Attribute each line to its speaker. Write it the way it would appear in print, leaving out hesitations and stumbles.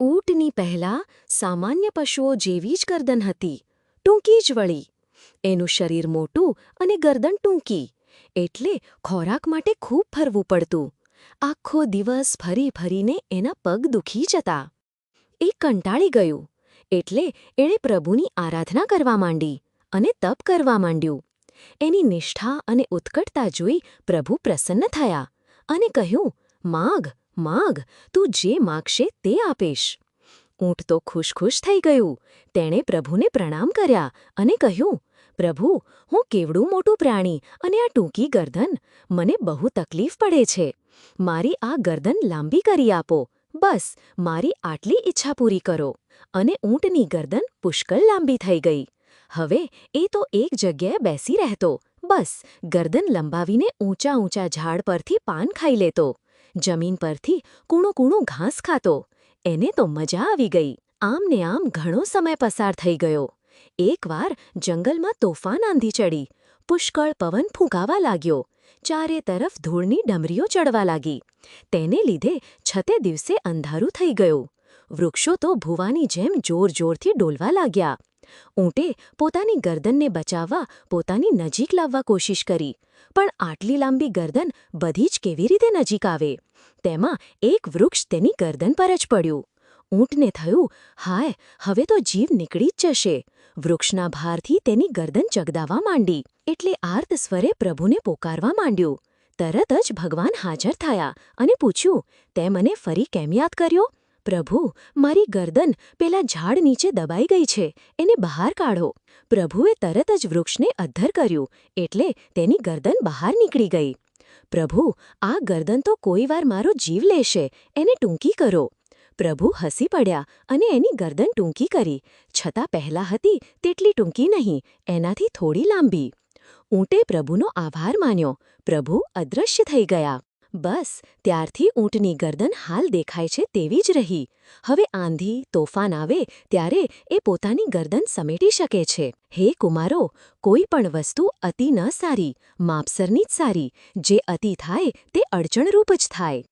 Speaker 1: ઊંટની પહેલાં સામાન્ય પશુઓ જેવી જ ગરદન હતી, ટૂંકી જ વળી. એનું શરીર મોટું અને ગરદન ટૂંકી, એટલે ખોરાક માટે ખૂબ ફરવું પડતું. આખો દિવસ ફરી ફરીને એના પગ દુખી જતા. એ કંટાળી ગયું, એટલે એણે પ્રભુની આરાધના કરવા માંડી અને તપ કરવા માંડ્યું. એની નિષ્ઠા અને ઉત્કટતા જોઈ પ્રભુ પ્રસન્ન થયા અને કહ્યું, "માગ, માગ, તું જે માગશે તે આપીશ." ઊંટ તો ખુશ થઈ ગયું. તેણે પ્રભુને પ્રણામ કર્યા અને કહ્યું, "પ્રભુ, હું કેવડું મોટું પ્રાણી અને આ ટૂંકી ગરદન, મને બહુ તકલીફ પડે છે. મારી આ ગરદન લાંબી કરી આપો, બસ મારી આટલી ઈચ્છા પૂરી કરો." અને ઊંટની ગરદન પુષ્કળ લાંબી થઈ ગઈ. હવે એ તો એક જગ્યાએ બેસી રહેતો, બસ ગરદન લંબાવીને ઊંચા ઊંચા ઝાડ પરથી પાન ખાઈ લેતો, જમીન પરથી કૂણું કૂણું ઘાસ ખાતો. એને તો મજા આવી ગઈ. આમ ને આમ ઘણો સમય પસાર થઈ ગયો. એકવાર જંગલમાં તોફાન આંધી ચડી. પુષ્કળ પવન ફૂંકાવા લાગ્યો. ચારે તરફ ધૂળની ડમરીઓ ચડવા લાગી. તેને લીધે છતે દિવસે અંધારું થઈ ગયું. વૃક્ષો તો ભૂવાની જેમ જોર જોરથી ડોલવા લાગ્યા. ઊંટે પોતાની ગરદનને બચાવવા પોતાની નજીક લાવવા કોશિશ કરી, પણ આટલી લાંબી ગરદન બધી જ કેવી રીતે નજીક આવે? તેમાં એક વૃક્ષ તેની ગરદન પર જ પડ્યું. ઊંટને થયું, હાય, હવે તો જીવ નીકળી જ જશે. વૃક્ષના ભારથી તેની ગરદન ચગદાવા માંડી. એટલે આર્ત સ્વરે પ્રભુને પોકારવા માંડ્યું. તરત જ ભગવાન હાજર થયા અને પૂછ્યું, "તે મને ફરી કેમ યાદ કર્યો?" "પ્રભુ, મારી ગરદન પેલા ઝાડ નીચે દબાઈ ગઈ છે, એને બહાર કાઢો." પ્રભુએ તરત જ વૃક્ષને અદ્ધર કર્યું, એટલે તેની ગરદન બહાર નીકળી ગઈ. "પ્રભુ, આ ગરદન તો કોઈ વાર મારો જીવ લેશે, એને ટૂંકી કરો." પ્રભુ હસી પડ્યા અને એની ગરદન ટૂંકી કરી, છતાં પહેલાં હતી તેટલી ટૂંકી નહીં, એનાથી થોડી લાંબી. ઊંટે પ્રભુનો આભાર માન્યો. પ્રભુ અદૃશ્ય થઈ ગયા. બસ ત્યારથી ઊંટની ગરદન હાલ દેખાય છે તેવી જ રહી. હવે આંધી, તોફાન આવે ત્યારે એ પોતાની ગરદન સમેટી શકે છે. હે કુમારો, કોઈ પણ વસ્તુ અતિ ન સારી, માપસરની જ સારી. જે અતિ થાય તે અડચણરૂપ જ થાય.